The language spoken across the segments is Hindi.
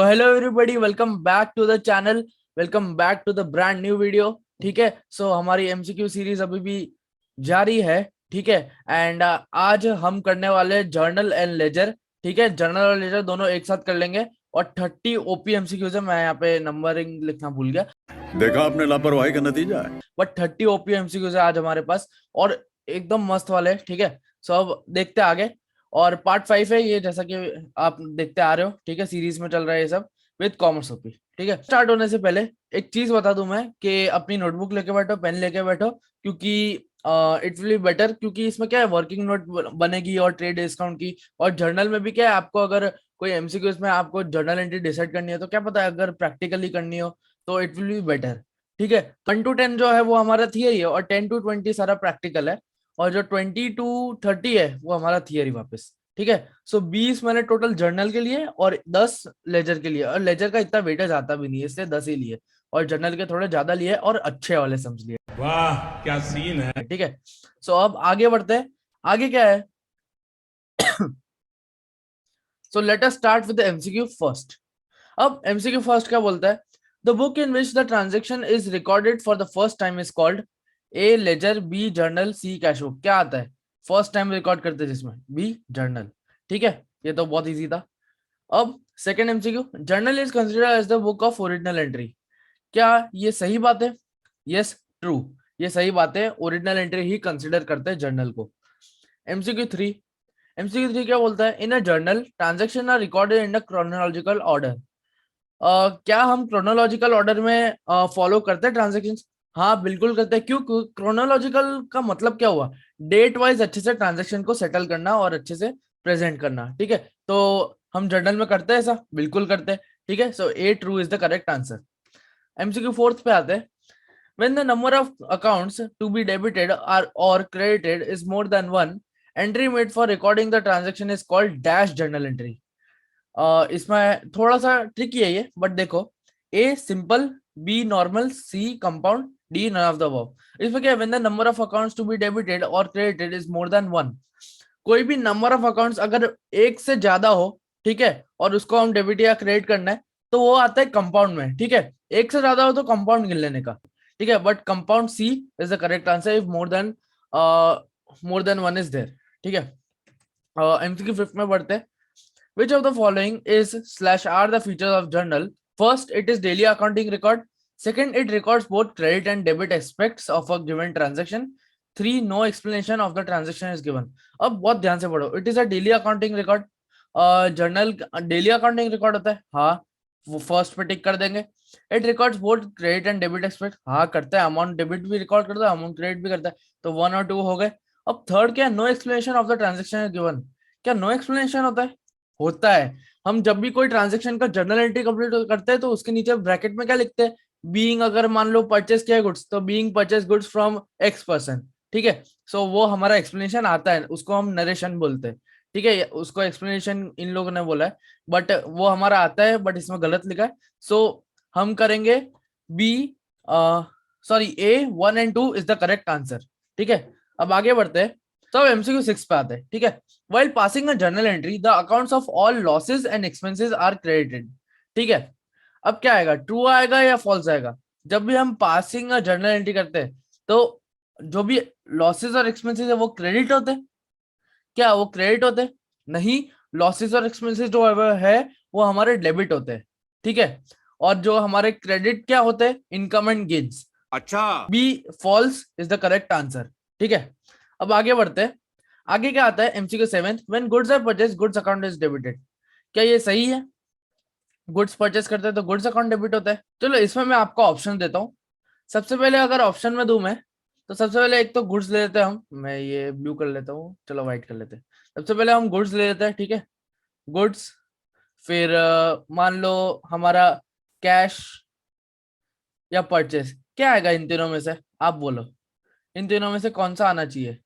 Hello everybody, welcome back to the channel, welcome back to the brand new video. ठीक है, सो हमारी एमसीक्यू सीरीज अभी भी जारी है। ठीक है, एंड आज हम करने वाले जर्नल एंड लेजर। ठीक है, जर्नल और लेजर दोनों एक साथ कर लेंगे और 30 ओपी एमसीक्यूज है। मैं यहाँ पे नंबरिंग लिखना भूल गया, देखा आपने लापरवाही का नतीजा है। बट 30 ओपी एमसीक्यूज है आज हमारे पास और एकदम मस्त वाले। ठीक है, सो अब देखते हैं आगे। और पार्ट 5 है ये, जैसा कि आप देखते आ रहे हो। ठीक है, सीरीज में चल रहा है ये सब विद कॉमर्स ओपी। ठीक है, स्टार्ट होने से पहले एक चीज बता दूं मैं कि अपनी नोटबुक लेके बैठो, पेन लेके बैठो, क्योंकि इट विल बी बेटर। क्योंकि इसमें क्या है, वर्किंग नोट बनेगी और ट्रेड डिस्काउंट की। और जर्नल में भी क्या है, आपको अगर कोई एमसीक्यूज में आपको जर्नल एंट्री डिसाइड करनी है तो क्या पता है, अगर प्रैक्टिकली करनी हो तो इट विल बी बेटर। ठीक है, 1 to 10 जो है वो हमारा थियरी है और 10 to 20 सारा प्रैक्टिकल है। और जो 20 to 30 है वो हमारा थियरी वापस। ठीक है, सो 20 मैंने टोटल जर्नल के लिए और 10 लेजर के लिए। और लेजर का इतना वेटेज आता भी नहीं है, इसलिए 10 ही लिए। और जर्नल के थोड़े ज्यादा लिए और अच्छे वाले सम्स लिए। वाह क्या सीन है। ठीक है, सो अब आगे बढ़ते हैं। आगे क्या है, so let us start with the MCQ first. अब एमसीक्यू फर्स्ट क्या बोलता है, the book in which the transaction is recorded for the first time is called A ledger, B journal, C cash book. क्या आता है, फर्स्ट टाइम रिकॉर्ड करते हैं जिसमें, बी जर्नल। ठीक है, ये तो बहुत इजी था। अब second MCQ, journal is considered as the book of original entry. क्या ये सही बात है? यस, ट्रू, ये सही बात है। ओरिजिनल एंट्री ही कंसिडर करते हैं जर्नल को। एमसीक्यू 3, एमसीक्यू 3 क्या बोलता है, in a journal transaction are recorded in a chronological order. क्या हम क्रोनोलॉजिकल ऑर्डर में फॉलो करते हैं ट्रांजेक्शन? हाँ बिल्कुल करते हैं। क्यों? क्रोनोलॉजिकल का मतलब क्या हुआ, डेट वाइज अच्छे से ट्रांजेक्शन को सेटल करना और अच्छे से प्रेजेंट करना। ठीक है, तो हम जर्नल में करते हैं ऐसा, बिल्कुल करते हैं। ठीक है, so A true is the correct answer. MCQ fourth पे आते हैं, when the number of accounts to be debited or credited is more than one, entry made for recording the transaction is called dash journal entry. इसमें थोड़ा सा ट्रिकी है ये, बट देखो, A simple, B normal, C compound, D none of the above. इसमें क्या है, when the number of accounts to be debited और credited is more than one. कोई भी नंबर ऑफ अकाउंट्स अगर एक से ज्यादा हो, ठीक है, और उसको हम डेबिट या क्रेडिट करना है, तो वो आता है कंपाउंड में। ठीक है, एक से ज्यादा हो तो कंपाउंड गिन लेने का। ठीक है, but compound C is the correct answer if more than one is there. ठीक है, एमसीक्यू फिफ्थ में बढ़ते हैं। Which of the following is slash are the features of journal? First, it is daily accounting record. Second, it records both credit and debit aspects of a given transaction. Three, no explanation of the transaction is given. अब बहुत ध्यान से पढ़ो, it is a daily accounting record. Journal daily accounting record होता है, हाँ, वो फर्स्ट पे टिक कर देंगे। It records both credit and debit expect, हाँ करता है। अमाउंट डेबिट भी रिकॉर्ड करता है, अमाउंट क्रेडिट भी करता है, तो 1 और 2 हो गए। अब थर्ड क्या है, no explanation of the transaction is given. क्या नो एक्सप्लेनेशन होता है? होता है। हम जब भी कोई ट्रांजेक्शन का जर्नल एंट्री कंप्लीट करते हैं तो उसके नीचे ब्रैकेट में क्या लिखते हैं, बीइंग, अगर मान लो परचेस किया गुड्स तो being purchase goods from x person. ठीक है, सो वो हमारा एक्सप्लेनेशन आता है, उसको हम नरेशन बोलते हैं। ठीक है, उसको एक्सप्लेनेशन इन लोगों ने बोला है, बट वो हमारा आता है, बट इसमें गलत लिखा है। सो हम करेंगे B, sorry, A 1 and 2 is the correct answer. ठीक है, अब आगे बढ़ते हैं। तो एमसीक्यू 6 पे आते हैं। ठीक है, while passing a journal entry the accounts of all losses and expenses are credited. ठीक है, अब क्या आएगा, ट्रू आएगा या फॉल्स आएगा? जब भी हम पासिंग अ जर्नल एंट्री करते हैं तो जो भी लॉसेस और एक्सपेंसेस है वो क्रेडिट होते हैं। क्या वो क्रेडिट होते हैं? नहीं, लॉसेस और एक्सपेंसेस जो है वो हमारे डेबिट होते हैं। ठीक है, और जो हमारे क्रेडिट क्या होते हैं, इनकम एंड गेन्स। अच्छा, B false is the correct answer. ठीक है, अब आगे बढ़ते हैं। आगे क्या आता है, MCQ 7, when goods are purchase goods account is debited. क्या ये सही है? गुड्स परचेस करते हैं तो गुड्स अकाउंट डेबिट होता है। चलो इसमें मैं आपको ऑप्शन देता हूँ। सबसे पहले अगर ऑप्शन में दूं मैं, तो सबसे पहले एक तो गुड्स ले लेते हैं हम, मैं ये ब्लू कर लेता हूँ, चलो व्हाइट कर लेते हैं। सबसे पहले हम गुड्स ले लेते हैं। ठीक है, गुड्स, फिर मान लो हमारा कैश या परचेस, क्या आएगा इन तीनों में से? आप बोलो, इन तीनों में से कौन सा आना चाहिए?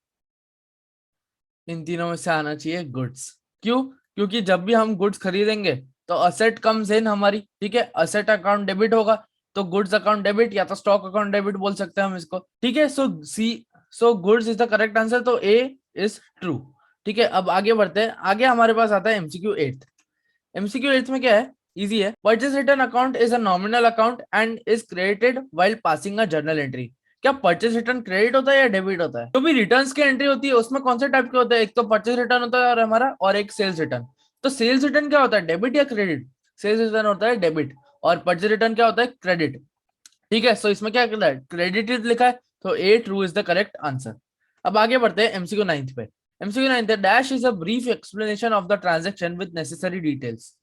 इन तीनों में से आना चाहिए गुड्स। क्यों? क्योंकि जब भी हम गुड्स खरीदेंगे तो असेट कम्स इन हमारी। ठीक है, असेट अकाउंट डेबिट होगा, तो गुड्स अकाउंट डेबिट या तो स्टॉक अकाउंट डेबिट बोल सकते हैं हम इसको। ठीक है, so goods is the correct answer, तो ए इज ट्रू। ठीक है, अब आगे बढ़ते हैं। आगे हमारे पास आता है एमसीक्यू 8। एमसीक्यू 8 में क्या है, इजी है। Purchase return account is a nominal account and is created while passing a journal entry. क्या परचेज रिटर्न क्रेडिट होता है या डेबिट होता है? जो भी रिटर्न्स की एंट्री होती है उसमें कौन से टाइप के होते हैं? एक तो परचेज रिटर्न होता है और हमारा, और एक सेल्स रिटर्न। तो सेल्स रिटर्न क्या होता है, डेबिट या क्रेडिट? सेल्स रिटर्न होता है डेबिट, और परचेज रिटर्न क्या होता है, क्रेडिट। ठीक है, सो इसमें क्या करना है, क्रेडिट लिखा है, तो A true is the correct answer. अब आगे बढ़ते हैं एमसीक्यू 9 पे। एमसीक्यू 9 है, dash is a brief explanation of the transaction with necessary details.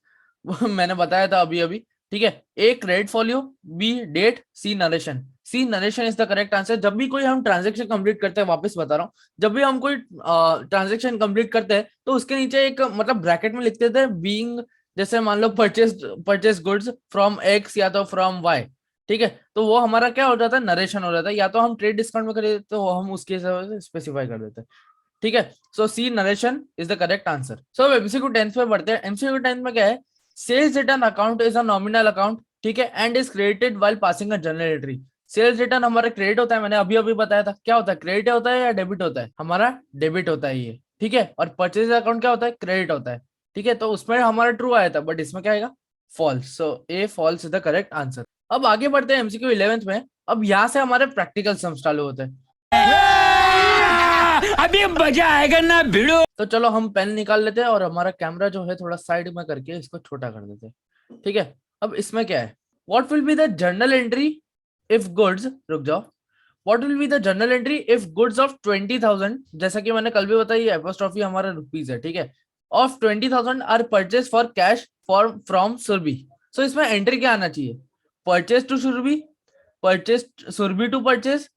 वो मैंने बताया था अभी अभी। ठीक है, A credit folio, B date, C narration. C narration is the correct answer. जब भी कोई हम ट्रांजेक्शन कंप्लीट करते हैं, वापस बता रहा हूँ, जब भी हम कोई ट्रांजेक्शन कंप्लीट करते हैं तो उसके नीचे एक मतलब ब्रैकेट में लिख देते हैं बीइंग, जैसे मान लो परचेज गुड्स फ्रॉम एक्स या तो फ्रॉम वाई। ठीक है, तो वो हमारा क्या हो जाता है, नरेशन हो जाता है। या तो हम ट्रेड डिस्काउंट में खरीदते तो हम उसके हिसाब से स्पेसिफाई कर देते हैं। ठीक है, so C narration is the correct answer. So अब एमसीक्यू 10 पे बढ़ते हैं। एमसीक्यू 10 में क्या है, sales return account is a nominal account, ठीक है, and is created while passing a journal entry. Sales return हमारा क्रेडिट होता है, मैंने अभी अभी बताया था। क्या होता है, क्रेडिट होता है या डेबिट होता है? हमारा डेबिट होता है ये। ठीक है, और परचेज अकाउंट क्या होता है, क्रेडिट होता है। ठीक है, तो उसमें हमारा ट्रू आया था, बट इसमें क्या आएगा, false. So A false is the correct answer. अब आगे बढ़ते हैं एमसीक्यू 11 में। अब यहाँ से हमारे प्रैक्टिकल सम्स चालू होते हैं। अभी मजा आएगा ना भिड़ो। तो चलो हम पेन निकाल लेते हैं और हमारा कैमरा जो है थोड़ा साइड में करके इसको छोटा कर देते हैं। ठीक है, अब इसमें क्या है, what will be the journal entry if goods, रुक जाओ, what will be the journal entry if goods of 20,000, जैसा कि मैंने कल भी बताया, एपोस्ट्रोफी हमारा रुपीज है। ठीक है, of 20,000 are purchase for cash for from Surabhi. So इसमें एंट्री क्या आना चाहिए, purchase to Surabhi, purchase Surabhi to purchase,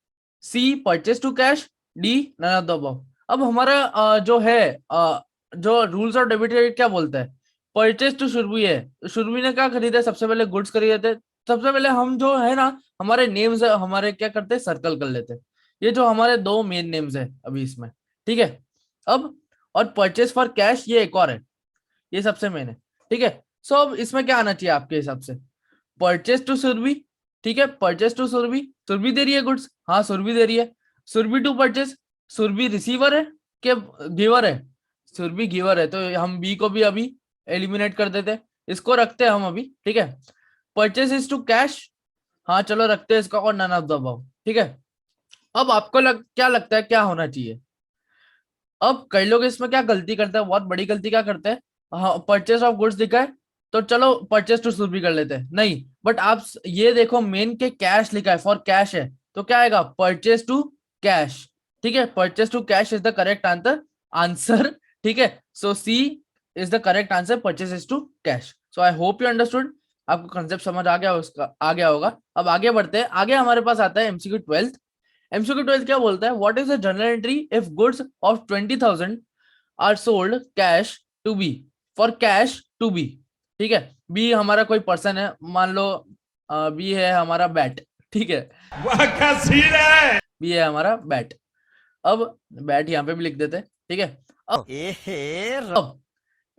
C purchase to cash, D none of the above. अब हमारा जो है जो रूल्स ऑफ डेबिट क्रेडिट क्या बोलता है, परचेज टू सुरभि है। सुरभि ने क्या खरीदा है, सबसे पहले गुड्स खरीदे थे। सबसे पहले हम जो है ना, हमारे नेम्स हमारे क्या करते हैं, सर्कल कर लेते हैं। ये जो हमारे दो मेन नेम्स है अभी इसमें। ठीक है, अब और परचेज फॉर कैश ये एक और है, ये सबसे मेन है। ठीक है, सो अब इसमें क्या आना चाहिए आपके हिसाब से, परचेज टू सुरभि। ठीक है, परचेज टू सुरभि, सुरभि दे रही है गुड्स, हाँ सुरभि दे रही है। Surabhi to purchase, Surabhi receiver है कि गिवर है, सुरभि गिवर है, तो हम बी को भी अभी एलिमिनेट कर देते हैं, इसको रखते हैं हम अभी। ठीक है, परचेज इज टू कैश, हाँ चलो रखते हैं इसका, और नन ऑफ द अबव। ठीक है, अब आपको क्या लगता है क्या होना चाहिए? अब कई लोग इसमें क्या गलती करते हैं, बहुत बड़ी गलती क्या करते हैं, हाँ परचेज ऑफ गुड्स दिखा है तो चलो परचेज टू सुरभि कर लेते हैं, नहीं, बट आप ये देखो मेन के कैश लिखा है, फॉर कैश है, तो क्या आएगा, परचेज टू कैश। ठीक है, purchase to cash is the correct answer. ठीक है, so C is the correct answer, purchase is to cash. So I hope you understood, आपको कंसेप्ट समझ आ गया उसका, आ गया होगा। अब आगे बढ़ते हैं, आगे हमारे पास आता है एमसीक्यू 12। एमसीक्यू 12 क्या बोलता है, what is the journal entry if goods of 20,000 are sold cash to B, for cash to B. ठीक है, बी हमारा कोई पर्सन है, मान लो बी है हमारा बैट। ठीक है, वाह क्या सीन है। बी है हमारा बैट। अब बैट यहाँ पे भी लिख देते हैं। ठीक है, अब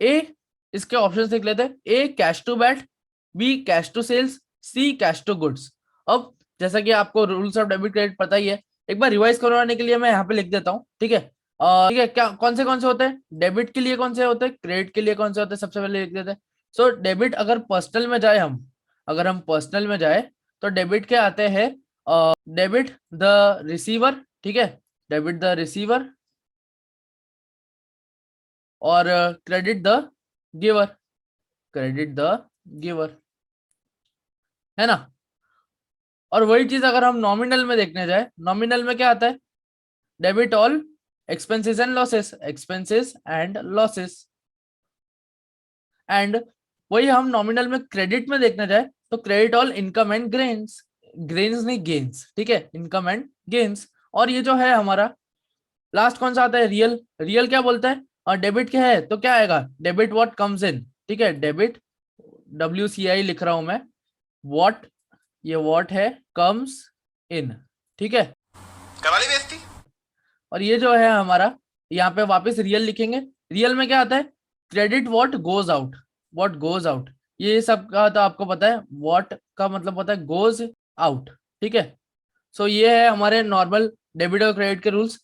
ए, इसके ऑप्शन लिख लेते हैं, A cash to bat, B cash to sales, C cash to goods. अब जैसा कि आपको रूल्स ऑफ डेबिट क्रेडिट पता ही है, एक बार रिवाइज करवाने के लिए मैं यहाँ पे लिख देता हूँ। ठीक है, ठीक है, क्या कौन से होते हैं, डेबिट के लिए कौन से होते हैं, क्रेडिट के लिए कौन से होते हैं, सबसे पहले लिख देते हैं। सो डेबिट अगर पर्सनल में जाए हम, अगर हम पर्सनल में जाए तो डेबिट के आते हैं, डेबिट द रिसीवर। ठीक है, डेबिट द रिसीवर, और credit the giver, credit the giver, है ना। और वही चीज अगर हम नॉमिनल में देखने जाए, नॉमिनल में क्या आता है, debit all expenses and losses, expenses and losses. And वही हम नॉमिनल में क्रेडिट में देखने जाए तो credit all income and gains, gains नहीं गेन्स। ठीक है, इनकम एंड गेन्स। और ये जो है हमारा लास्ट कौन सा आता है, रियल। रियल क्या बोलता है, और डेबिट क्या है तो क्या आएगा, डेबिट व्हाट कम्स इन। ठीक है, डेबिट WCI लिख रहा हूं मैं, व्हाट, ये व्हाट है, कम्स इन। ठीक है, करवाली बेइज्जती। और ये जो है हमारा, यहाँ पे वापस रियल लिखेंगे। रियल में क्या आता है, credit what goes out, what goes out, ये सब का तो आपको पता है, व्हाट का मतलब पता है, गोज आउट। ठीक है, सो ये है हमारे नॉर्मल डेबिट और क्रेडिट के रूल्स।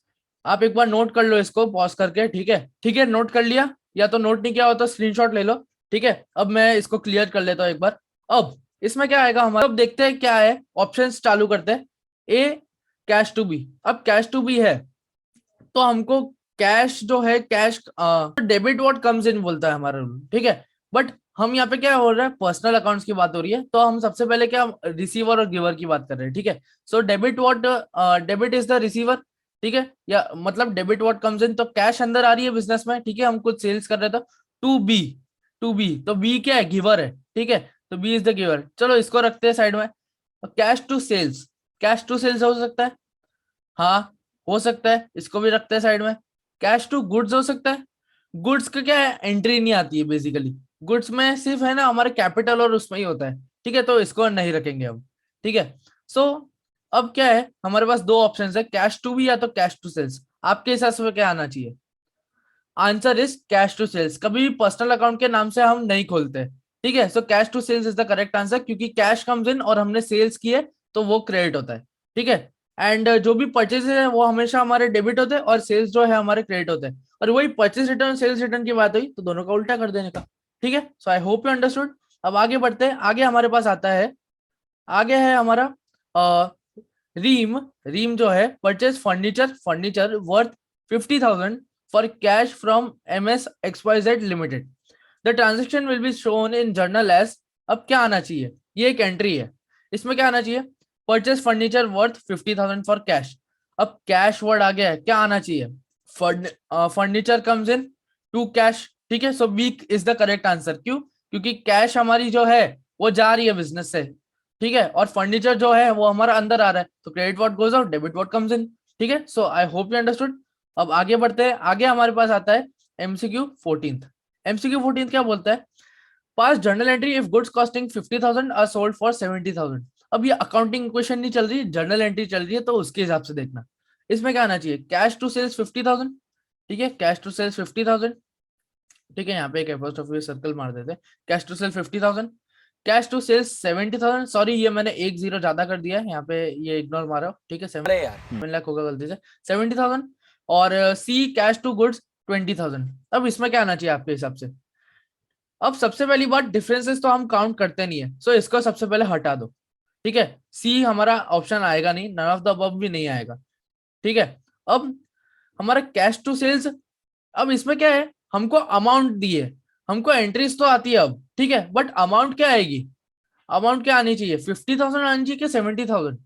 आप एक बार नोट कर लो इसको पॉज करके। ठीक है, ठीक है, नोट कर लिया, या तो नोट नहीं किया हो तो स्क्रीनशॉट ले लो। ठीक है, अब मैं इसको क्लियर कर लेता हूँ एक बार। अब इसमें क्या आएगा हमारा, अब देखते हैं क्या है, ऑप्शंस चालू करते हैं। ए कैश टू बी, अब कैश टू बी है तो हमको कैश जो है, cash debit what comes in बोलता है हमारा रूल, ठीक है। बट हम यहाँ पे क्या हो रहा है, पर्सनल अकाउंट्स की बात हो रही है, तो हम सबसे पहले क्या, रिसीवर और गिवर की बात कर रहे हैं, ठीक है। So debit what, debit is the receiver, ठीक है, या मतलब डेबिट व्हाट कम्स इन, तो कैश अंदर आ रही है बिजनेस में, ठीक है, हम कुछ सेल्स कर रहे थे। टू बी, टू बी, तो बी क्या है, गिवर है, ठीक है, तो बी इज द गिवर, चलो इसको रखते हैं साइड में। Cash to sales, cash to sales हो सकता है, हाँ हो सकता है, इसको भी रखते हैं साइड में। कैश टू गुड्स हो सकता है, गुड्स का क्या है, एंट्री नहीं आती है बेसिकली, गुड्स में सिर्फ है ना हमारे कैपिटल और उसमें ही होता है, ठीक है, तो इसको नहीं रखेंगे हम, ठीक है। सो अब क्या है, हमारे पास दो ऑप्शन है, कैश टू बी या तो कैश टू सेल्स। आपके हिसाब से क्या आना चाहिए? Answer is cash to sales. कभी भी पर्सनल अकाउंट के नाम से हम नहीं खोलते, ठीक है। So cash to sales is the correct answer, क्योंकि कैश कम्स इन और हमने सेल्स किए तो वो क्रेडिट होता है, ठीक है। एंड जो भी परचेज है वो हमेशा हमारे डेबिट होते हैं और सेल्स जो है हमारे क्रेडिट होते हैं, और वही परचेज रिटर्न सेल्स रिटर्न की बात हुई तो दोनों का उल्टा कर देने का, ठीक है। So I hope you understood. अब आगे बढ़ते हैं, आगे हमारे पास आता है, आगे है हमारा रीम। रीम जो है, purchase furniture, furniture worth 50,000 for cash from MS XYZ Limited. The transaction will be shown in journal as, अब क्या आना चाहिए, ये एक एंट्री है, इसमें क्या आना चाहिए, purchase furniture worth 50,000 for cash. अब कैश वर्ड आ गया है, क्या आना चाहिए, furniture comes in to cash, ठीक है। So B is the correct answer, क्यों, क्योंकि कैश हमारी जो है वो जा रही है बिजनेस से, ठीक है, और फर्नीचर जो है वो हमारा अंदर आ रहा है, तो credit what goes out, debit what comes in, ठीक है। So I hope you understood. अब आगे बढ़ते हैं, आगे हमारे पास आता है एमसीक्यू 14th। एमसीक्यू 14th क्या बोलता है, pass journal entry if goods costing 50,000 are sold for 70,000। अब ये अकाउंटिंग क्वेश्चन नहीं चल रही, जर्नल एंट्री चल रही है, तो उसके हिसाब से देखना। इसमें क्या आना चाहिए, कैश टू सेल्स 50,000, ठीक है, कैश टू सेल्स 50,000, ठीक है, यहाँ पे एक एपोस्ट्रोफी सर्कल मार देते हैं, cash to sales 50,000, cash to sales 70,000, sorry ये मैंने एक जीरो ज्यादा कर दिया है यहाँ पे, ये इग्नोर मारो, ठीक है, 7 लाख होगा गलती से, 70,000। और सी कैश टू गुड्स 20,000। अब इसमें क्या आना चाहिए आपके हिसाब से? अब सबसे पहली बात, डिफरेंसेस तो हम काउंट करते नहीं है, सो इसको सबसे पहले हटा दो, ठीक है। सी हमारा ऑप्शन आएगा नहीं, नन ऑफ द अबव भी नहीं आएगा, ठीक है। अब हमारा कैश टू सेल्स, अब इसमें क्या है, हमको अमाउंट दी है, हमको एंट्रीज तो आती है अब, ठीक है, बट अमाउंट क्या आएगी, अमाउंट क्या आनी चाहिए, 50,000 आनी चाहिए कि 70,000?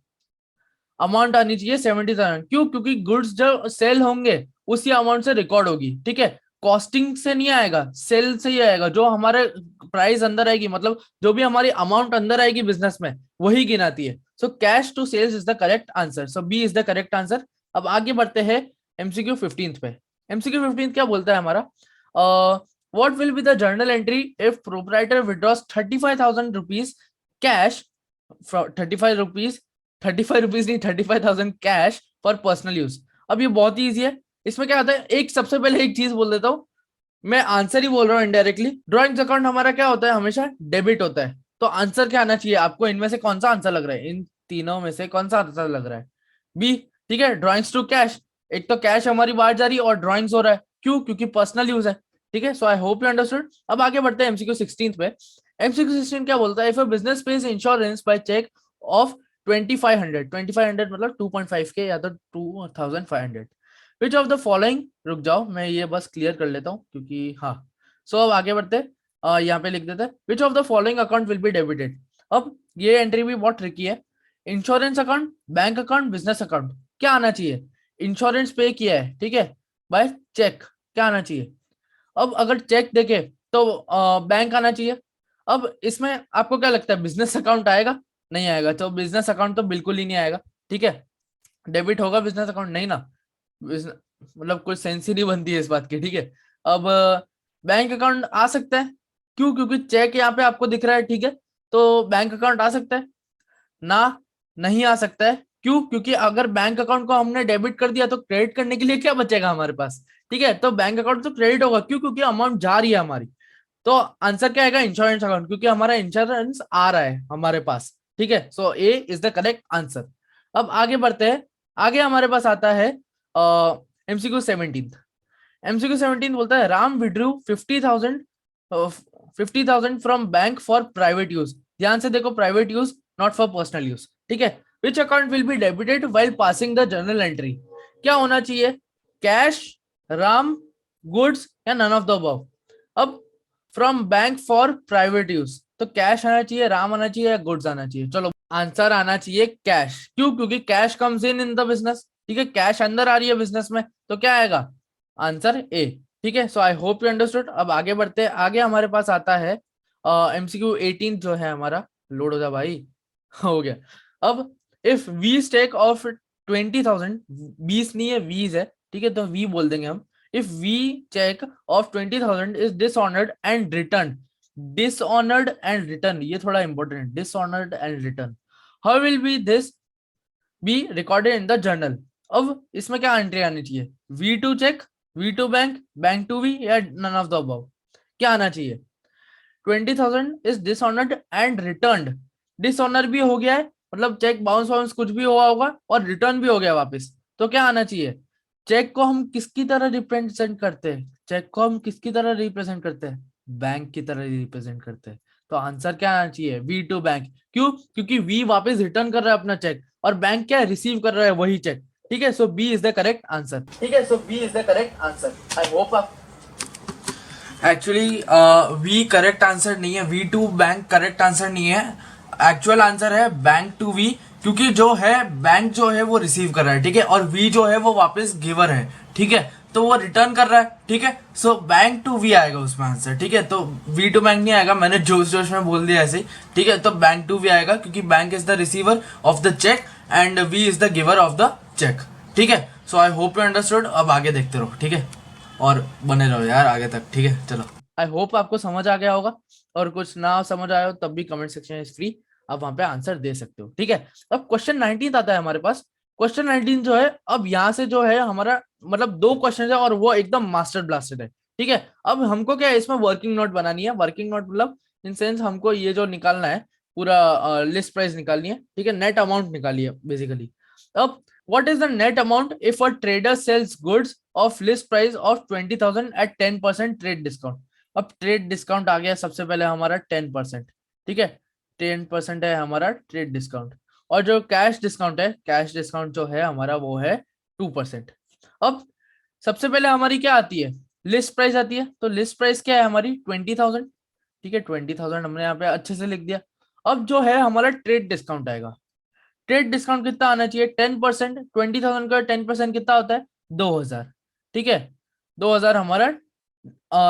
अमाउंट आनी चाहिए 70,000, क्यों, क्योंकि गुड्स जो सेल होंगे उसी अमाउंट से रिकॉर्ड होगी, ठीक है। कॉस्टिंग से नहीं आएगा, सेल से ही आएगा, जो हमारे प्राइस अंदर आएगी, मतलब जो भी हमारी अमाउंट अंदर आएगी बिजनेस में वही गिनाती है। So cash to sales is the correct answer, so B is the correct answer. अब आगे बढ़ते हैं एमसीक्यू 15th पे। एमसीक्यू 15th क्या बोलता है हमारा, what will be the journal entry if proprietor withdraws 35,000 rupees cash, 35 rupees, 35 rupees नहीं, 35,000 कैश फॉर पर्सनल यूज। अब ये बहुत ही ईजी है, इसमें क्या आता है, एक सबसे पहले एक चीज बोल देता हूँ, मैं आंसर ही बोल रहा हूँ इनडायरेक्टली। ड्रॉइंग्स अकाउंट हमारा क्या होता है, हमेशा डेबिट होता है, तो आंसर क्या आना चाहिए आपको, इनमें से कौन सा आंसर लग रहा है, इन तीनों में से कौन सा आंसर लग रहा है, बी, ठीक है। ड्रॉइंग्स टू कैश, एक तो कैश हमारी बाहर जा रही है और ड्रॉइंग्स हो रहा है, क्यों, क्योंकि पर्सनल यूज है, ठीक है। So I hope you understood. अब आगे बढ़ते हैं एमसीक्यू 16th पे। एमसीक्यू 16 क्या बोलता है, if a business pays insurance by cheque of 2,500 मतलब 2.5K या तो 2,500, विच ऑफ द फॉलोइंग, रुक जाओ मैं ये बस क्लियर कर लेता हूँ क्योंकि हाँ। सो अब आगे बढ़ते, यहाँ पे लिख देते हैं, विच of the following account will be debited. अब ये एंट्री भी बहुत ट्रिकी है, insurance account, bank account, business account, क्या आना चाहिए, इंश्योरेंस पे किया है, ठीक है, बाय चेक, क्या आना चाहिए। अब अगर चेक देखे तो बैंक आना चाहिए। अब इसमें आपको क्या लगता है, बिजनेस अकाउंट आएगा, नहीं आएगा, तो बिजनेस अकाउंट तो बिल्कुल ही नहीं आएगा, ठीक है। डेबिट होगा बिजनेस अकाउंट, नहीं ना, मतलब कोई सेंस ही नहीं बनती है इस बात की, ठीक है। अब बैंक अकाउंट आ सकता है, क्यों, क्योंकि चेक यहाँ पे आपको दिख रहा है, ठीक है, तो बैंक अकाउंट आ सकता है ना, नहीं आ सकता है, क्यों, क्योंकि अगर बैंक अकाउंट को हमने डेबिट कर दिया तो क्रेडिट करने के लिए क्या बचेगा हमारे पास, ठीक है, तो बैंक अकाउंट तो क्रेडिट होगा, क्यों, क्योंकि अमाउंट जा रही है हमारी, तो आंसर क्या आएगा, इंश्योरेंस अकाउंट, क्योंकि हमारा इंश्योरेंस आ रहा है हमारे पास, ठीक है। So A is the correct answer. अब आगे बढ़ते हैं, आगे हमारे पास आता है एमसीक्यू 17। एमसीक्यू 17 बोलता है, Ram withdrew 50,000 50,000 from bank for private use, ध्यान से देखो, private use not for personal use, ठीक है। Which account will be debited while passing the journal entry, क्या होना चाहिए, कैश, राम, गुड्स या नन ऑफ द अबव। अब from bank for private use, तो कैश आना चाहिए, राम आना चाहिए या गुड्स आना चाहिए। चलो आंसर आना चाहिए कैश, क्यों, क्योंकि cash comes in the business, ठीक है, कैश अंदर आ रही है बिजनेस में, तो क्या आएगा, आंसर ए, ठीक है। So I hope you understood. अब आगे बढ़ते हैं, आगे हमारे पास आता है एमसीक्यू 18 जो है हमारा, लोड हो जा भाई हो गया। अब इफ वी स्टेक ऑफ 20,000, 20 नहीं है, वीज है, ठीक है, तो वी बोल देंगे हम। If V cheque of 20,000 is dishonoured and return, dishonoured and return, ये थोड़ा important, dishonoured and return, how will be this be recorded in the journal. अब इसमें क्या एंट्री आनी चाहिए, V to cheque, V to bank, bank to V या नन ऑफ द अबव, क्या आना चाहिए। 20,000 is dishonoured and returned, dishonour भी हो गया है, मतलब चेक बाउंस वाउंस कुछ भी हुआ होगा, और रिटर्न भी हो गया वापस, तो क्या आना चाहिए। चेक को हम किसकी तरह रिप्रेजेंट करते हैं, चेक को हम किसकी तरह रिप्रेजेंट करते हैं, बैंक की तरह रिप्रेजेंट करते हैं, तो आंसर क्या आना चाहिए, वी टू बैंक। क्यों, क्योंकि वी वापस रिटर्न कर रहा है अपना चेक, और बैंक क्या है, रिसीव कर रहा है वही चेक, ठीक है। So B is the correct answer, ठीक है, so B is the correct answer. I hope आप एक्चुअली वी करेक्ट आंसर नहीं है, V to bank correct answer नहीं है, एक्चुअल आंसर है बैंक टू वी, क्योंकि जो है बैंक जो है वो रिसीव कर रहा है, ठीक है, और वी जो है वो वापस गिवर है, ठीक है, तो वो रिटर्न कर रहा है, ठीक है। सो बैंक टू वी आएगा उसमें आंसर, ठीक है, तो वी टू बैंक नहीं आएगा, मैंने जोश जोश में बोल दिया ऐसे ही, ठीक है, तो बैंक टू वी आएगा, क्योंकि bank is the receiver of the cheque and V is the giver of the cheque, ठीक है। So I hope you understood. अब आगे देखते रहो, ठीक है, और बने रहो यार आगे तक, ठीक है। चलो आई होप आपको समझ आ गया होगा, और कुछ ना समझ आया हो तब भी कमेंट सेक्शन इज फ्री, आप वहां पे आंसर दे सकते हो, ठीक है। अब क्वेश्चन 19 आता है हमारे पास। क्वेश्चन 19 जो है, अब यहाँ से जो है हमारा मतलब 2 क्वेश्चन है और वो एकदम मास्टर ब्लास्टेड है, ठीक है। अब हमको क्या है, इसमें वर्किंग नोट बनानी है, वर्किंग नोट मतलब इन सेंस हमको ये जो निकालना है पूरा लिस्ट प्राइस निकालनी है, ठीक है, नेट अमाउंट निकाली है बेसिकली। अब what is the net amount if a trader sells goods of list price of 20,000 at 10% trade discount। अब ट्रेड डिस्काउंट आ गया सबसे पहले हमारा 10%, ठीक है, 10% है हमारा ट्रेड डिस्काउंट, और जो कैश डिस्काउंट है, कैश डिस्काउंट जो है हमारा वो है 2%। अब सबसे पहले हमारी क्या आती है, लिस्ट प्राइस आती है, तो लिस्ट प्राइस क्या है हमारी 20,000, ठीक है, 20,000 हमने यहाँ पे अच्छे से लिख दिया। अब जो है हमारा ट्रेड डिस्काउंट आएगा, ट्रेड डिस्काउंट कितना आना चाहिए, 10%, 20,000 का 10% कितना होता है, 2,000, ठीक है, 2,000 हमारा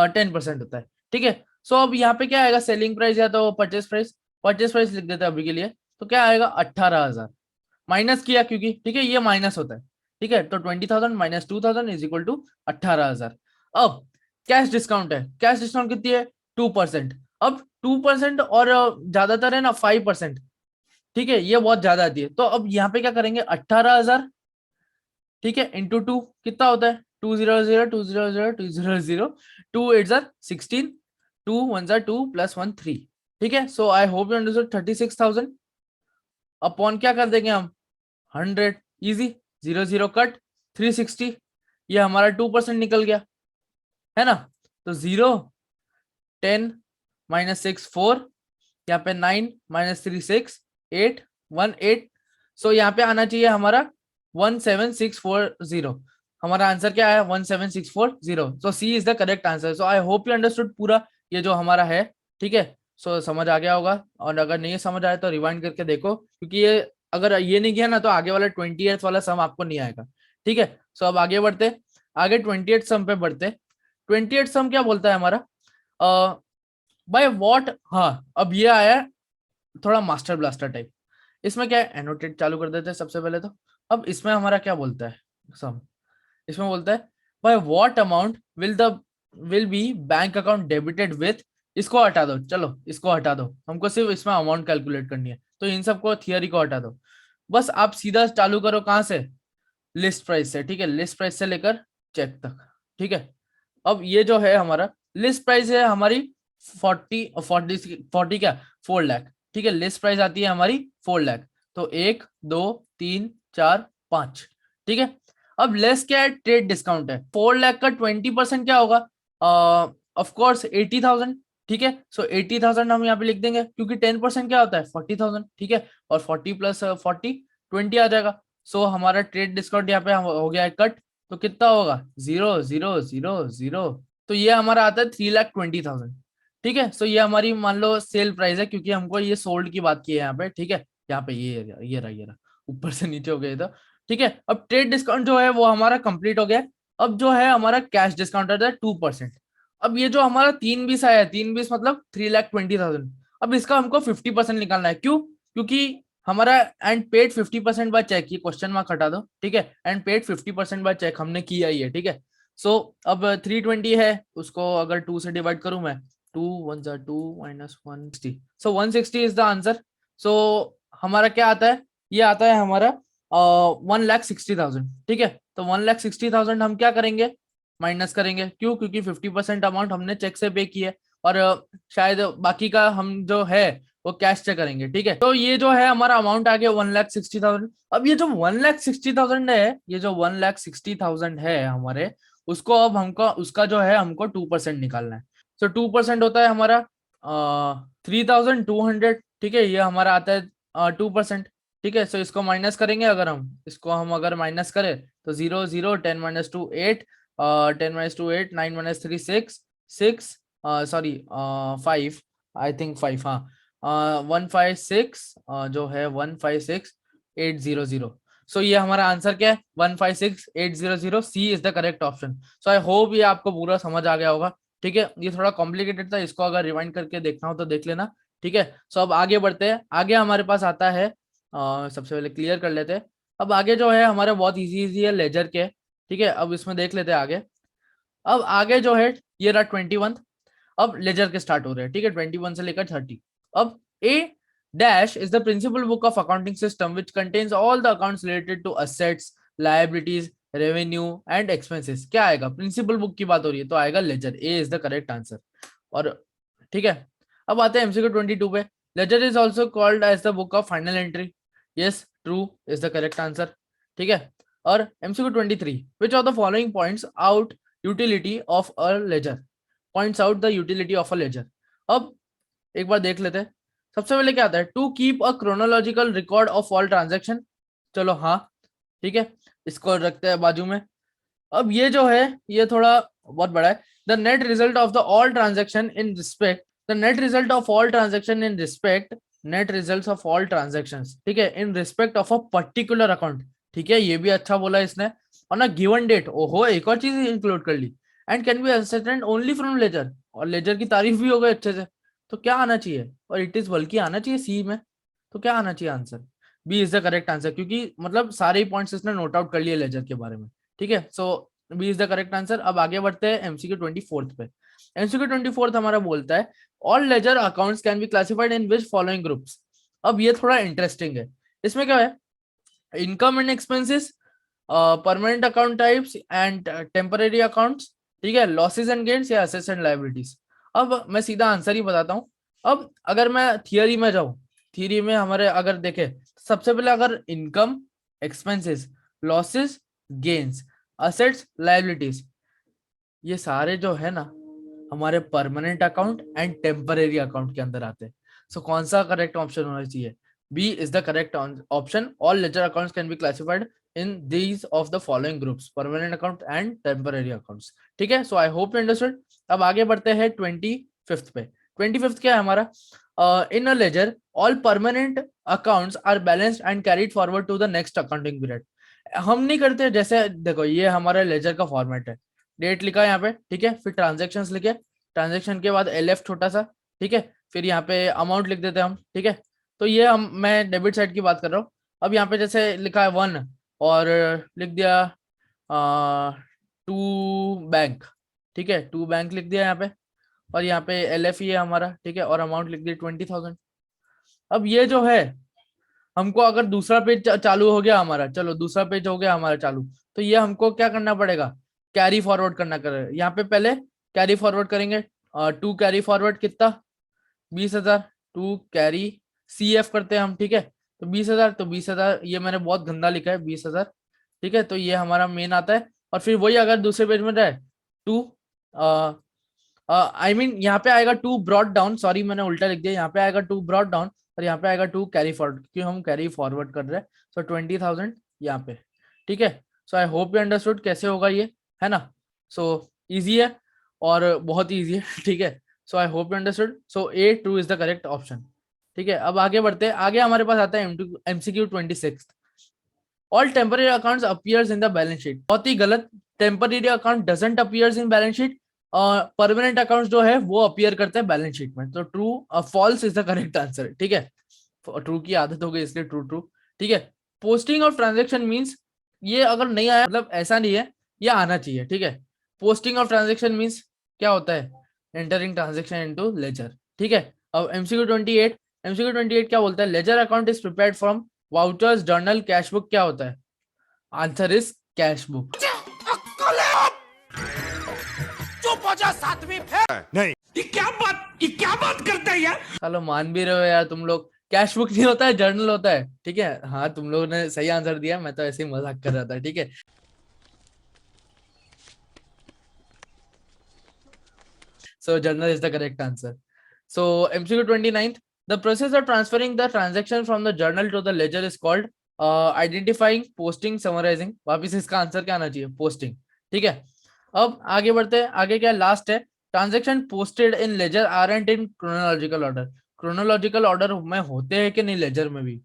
10% होता है, ठीक है। सो अब यहाँ पे क्या आएगा, सेलिंग प्राइस या तो परचेस प्राइस, परचेस प्राइस लिख देते हैं अभी के लिए, तो क्या आएगा 18,000, माइनस किया क्योंकि, ठीक है, ये माइनस होता है, ठीक है, तो 20,000 माइनस 2,000 इज इक्वल टू 18,000। अब कैश डिस्काउंट है, कैश डिस्काउंट कितनी है 2%, अब 2% और ज्यादातर है ना 5%, ठीक है, ये बहुत ज्यादा आती है, तो अब यहाँ पे क्या करेंगे 18,000, ठीक है, इंटू 2 कितना होता है 200 200 200 2 8 16 2 1 2 प्लस 1 3, ठीक है। So I hope you understood. 36,000 upon क्या कर देंगे हम 100, इजी, 0 0 कट, 360, ये हमारा 2% निकल गया है ना, तो 0 10 माइनस 6 4, यहाँ पे 9 माइनस 3 6 8 1 8, सो यहाँ पे आना चाहिए हमारा 17640, हमारा आंसर क्या है 17640, so C is the correct answer. So I hope you understood पूरा ये जो हमारा है, ठीक है, सो समझ आ गया होगा, और अगर नहीं समझ आया तो रिवाइंड करके देखो, क्योंकि ये अगर ये नहीं किया ना तो आगे वाला 28th वाला सम आपको नहीं आएगा, ठीक है। सो अब आगे बढ़ते, आगे 28th सम पे बढ़ते। 28th सम क्या बोलता है हमारा, बाय व्हाट, हाँ अब ये आया थोड़ा मास्टर ब्लास्टर टाइप, इसमें क्या है, एनोटेट चालू कर देते हैं सबसे पहले तो। अब इसमें हमारा क्या बोलता है सम, इसमें बोलता है by what amount will be bank account debited with, इसको हटा दो, चलो इसको हटा दो, हमको सिर्फ इसमें अमाउंट कैलकुलेट करनी है, तो इन सबको थियरी को हटा दो, बस आप सीधा चालू करो कहाँ से, लिस्ट प्राइस से, ठीक है, लिस्ट प्राइस से लेकर चेक तक, ठीक है। अब ये जो है हमारा लिस्ट प्राइस है हमारी 40 क्या 4 लाख, ठीक है, लिस्ट प्राइस आती है हमारी 4 लाख, तो 1 2 3 4 5, ठीक है। अब लेस क्या है, ट्रेड डिस्काउंट है, 4 लाख का 20% क्या होगा, ऑफ कोर्स 80,000, ठीक है। सो 80,000 हम यहाँ पे लिख देंगे, क्योंकि 10% क्या होता है 40,000, ठीक है, और 40 प्लस 40 20 आ जाएगा। सो हमारा ट्रेड डिस्काउंट यहाँ पे हो गया है कट, तो कितना होगा 0,0,0,0। तो ये हमारा आता है 3,20,000, ठीक है। सो ये हमारी मान लो सेल प्राइस है, क्योंकि हमको ये सोल्ड की बात की है यहाँ पे, ठीक है। यहाँ पे ये रहा ऊपर से नीचे हो गया था, ठीक है। अब ट्रेड डिस्काउंट जो है वो हमारा कंप्लीट हो गया। अब जो है हमारा कैश डिस्काउंट आता है 2%। अब ये जो हमारा 3 20 आया है, 3 20 मतलब 3,20,000। अब इसका हमको 50% निकालना है, क्यों? क्योंकि हमारा एंड पेड 50% बाय चेक, ये क्वेश्चन मार्क हटा दो, ठीक है। एंड पेड 50% बाय चेक हमने किया ही है, ठीक है। सो अब 320 है, उसको अगर 2 से डिवाइड करूं मैं, 2 1 2 minus 160, so 160 is the answer. So हमारा क्या आता है, ये आता है हमारा 1,60,000, ठीक है। तो 1,60,000 हम क्या करेंगे, माइनस करेंगे, क्यों? क्योंकि 50% अमाउंट हमने चेक से पे की है, और शायद बाकी का हम जो है वो कैश से करेंगे, ठीक है। तो ये जो है हमारा अमाउंट आ गया 1,60,000। अब ये जो 1,60,000 है, ये जो 1,60,000 है हमारे, उसको अब हमको उसका जो है हमको 2% निकालना है। तो 2% होता है हमारा 3,200, ठीक है। ये हमारा आता है 2%, ठीक है। सो इसको माइनस करेंगे, अगर हम अगर माइनस करें तो 0 0 10 - 2 8, 10 - 2 8, 9 - 3 6 6, सॉरी 5, आई थिंक 5, हाँ, 156, जो है 156,800। सो ये हमारा आंसर क्या है, 156,800। C is the correct option. So I hope ये आपको पूरा समझ आ गया होगा, ठीक है। ये थोड़ा कॉम्प्लिकेटेड था, इसको अगर रिवाइंड करके देखना हो तो देख लेना, ठीक है। सो अब आगे बढ़ते हैं। आगे हमारे पास आता है, सबसे पहले क्लियर कर लेते हैं। अब आगे जो है हमारे बहुत इजी इजी है लेजर के, ठीक है। अब इसमें देख लेते हैं आगे। अब आगे जो है ये रहा 21। अब लेजर के स्टार्ट हो रहे हैं, ठीक है, 21 से लेकर 30। अब A dash is the principal book of accounting system which contains all the accounts related to assets, liabilities, revenue and expenses. क्या आएगा, प्रिंसिपल बुक की बात हो रही है तो आएगा ledger, A is the correct answer. और ठीक है, अब आते हैं एमसीक्यू 22 पे। Ledger is also called as the book of final entry. Yes, true is the correct answer, ठीक है। और MCQ 23, which of the following points out utility of a ledger, points out the utility of a ledger. अब एक बार देख लेते हैं। सबसे पहले क्या आता है, to keep a chronological record of all transaction. चलो हाँ, ठीक है, इसको रखते हैं बाजू में। अब ये जो है ये थोड़ा बहुत बड़ा है। The net result of the all transaction in respect, the net result of all transaction in respect, net result of all transaction, ठीक है, in respect of a particular account, ठीक है। ये भी अच्छा बोला इसने। और ना गिवन डेट, ओहो एक और चीज इंक्लूड कर ली। And can be ascertained only from ledger, और लेजर की तारीफ भी हो गई अच्छे से। तो क्या आना चाहिए, और इट इज बल्कि आना चाहिए सी में। तो क्या आना चाहिए answer, B is the correct answer, क्योंकि मतलब सारे ही पॉइंट्स इसने नोट आउट कर लिए लेजर के बारे में, ठीक है। So B is the correct answer. अब आगे बढ़ते हैं एमसीक्यू 24 पे। एमसीक्यू 24 हमारा बोलता है all ledger accounts can be classified in which following groups. अब ये थोड़ा इंटरेस्टिंग है। इसमें क्या है, income and expenses, permanent account types and temporary accounts, ठीक है, लॉसेस एंड गेन्स या असेट्स एंड लायबिलिटीज। अब मैं सीधा आंसर ही बताता हूँ। अब अगर मैं थियरी में जाऊं, थियरी में हमारे अगर देखे, सबसे पहले अगर income, expenses, losses, gains, assets, liabilities, ये सारे जो है ना हमारे permanent account and temporary account के अंदर आते हैं। सो कौन सा करेक्ट ऑप्शन होना चाहिए, B is the correct option. All ledger accounts can be classified in these of the following groups, permanent account and temporary accounts, ठीक है। so I hope you understood। अब आगे बढ़ते हैं 25th पे। 25th क्या है हमारा, in a ledger all permanent accounts are balanced and carried forward to the next accounting period। हम नहीं करते, जैसे देखो ये हमारा लेजर का फॉर्मेट है, डेट लिखा है यहाँ पे, ठीक है, फिर ट्रांजेक्शन्स लिखे, ट्रांजेक्शन के बाद एलएफ छोटा सा, ठीक है, फिर यहाँ पे अमाउंट लिख देते हैं हम, ठीक है। तो ये मैं डेबिट साइड की बात कर रहा हूँ। अब यहाँ पे जैसे लिखा है 1 और लिख दिया 2 बैंक, ठीक है, 2 बैंक लिख दिया यहाँ पे, और यहाँ पे एलएफ ही है हमारा, ठीक है, और अमाउंट लिख दी 20,000। अब ये जो है हमको अगर दूसरा पेज चालू हो गया हमारा, चलो दूसरा पेज हो गया हमारा चालू, तो ये हमको क्या करना पड़ेगा, कैरी फॉरवर्ड करना कर। यहाँ पे पहले कैरी फॉरवर्ड करेंगे, 2 कैरी फॉरवर्ड कितना 20,000, 2 कैरी सी एफ करते हैं हम, ठीक है, तो 20,000, तो 20,000 ये मैंने बहुत गंदा लिखा है 20,000, ठीक है। तो ये हमारा मेन आता है, और फिर वही अगर दूसरे पेज में रहे 2 आई मीन यहाँ पे आएगा 2 ब्रॉट डाउन, सॉरी मैंने उल्टा लिख दिया, यहाँ पे आएगा 2 ब्रॉट डाउन और यहाँ पे आएगा 2 कैरी फॉरवर्ड, क्योंकि हम कैरी फॉरवर्ड कर रहे हैं। सो 20,000 यहाँ पे, ठीक है। So I hope you understood कैसे होगा ये, है ना। सो इजी है और बहुत इजी है, ठीक है। So I hope you understood. So A2 is the correct option, ठीक है। अब आगे बढ़ते हैं, आगे हमारे पास आता है MCQ 26। All temporary accounts appears in the balance sheet, बहुत ही गलत। Temporary account doesn't appears in balance sheet, permanent accounts जो है वो अपीयर करते हैं बैलेंस शीट में। तो true, false is the correct answer, ठीक है। ट्रू की आदत हो गई इसलिए ट्रू ट्रू, ठीक है। पोस्टिंग ऑफ ट्रांजेक्शन मीन्स, ये अगर नहीं आया मतलब ऐसा नहीं है, ये आना चाहिए, ठीक है। पोस्टिंग ऑफ ट्रांजेक्शन मीन्स क्या होता है, एंटरिंग ट्रांजेक्शन इनटू लेजर, ठीक है। अब MCQ 28 क्या बोलता है, ledger account is prepared from vouchers, journal, cash book, क्या होता है, आंसर इज कैश बुक। ये क्या बात करते हैं यार? चलो मान भी रहे हो यार तुम लोग, कैश बुक नहीं होता है, जर्नल होता है, ठीक है। हाँ तुम लोगों ने सही आंसर दिया, मैं तो ऐसे ही मजाक कर रहा था, ठीक है। So journal is the correct answer. So MCQ 29th, the process of transferring the transaction from the journal to the ledger is called identifying, posting, summarizing। वापिस इसका आंसर क्या आना चाहिए, पोस्टिंग, ठीक है। अब आगे बढ़ते हैं, आगे क्या लास्ट है, transaction posted in ledger aren't in chronological order. Chronological order में होते हैं कि नहीं, लेजर में भी,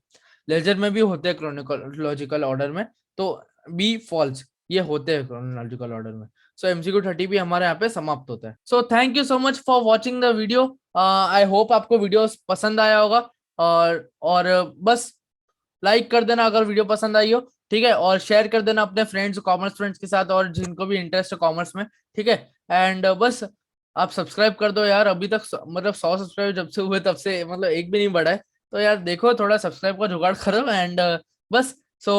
लेजर में भी होते हैं क्रोनोलॉजिकल ऑर्डर में, तो बी फॉल्स, ये होते हैं क्रोनोलॉजिकल ऑर्डर में। सो MCQ 30 भी हमारे यहाँ पे समाप्त होता है। So thank you so much for watching the video. I hope आपको वीडियो पसंद आया होगा, और बस लाइक कर देना अगर वीडियो पसंद आई हो, ठीक है, और शेयर कर देना अपने फ्रेंड्स, कॉमर्स फ्रेंड्स के साथ, और जिनको भी इंटरेस्ट है कॉमर्स में, ठीक है। एंड बस आप सब्सक्राइब कर दो यार, अभी तक मतलब 100 सब्सक्राइब जब से हुए तब से मतलब एक भी नहीं बढ़ा है, तो यार देखो थोड़ा सब्सक्राइब का जुगाड़ करो। एंड बस, so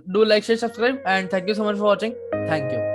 do like, share, subscribe, and thank you so much for watching, thank you.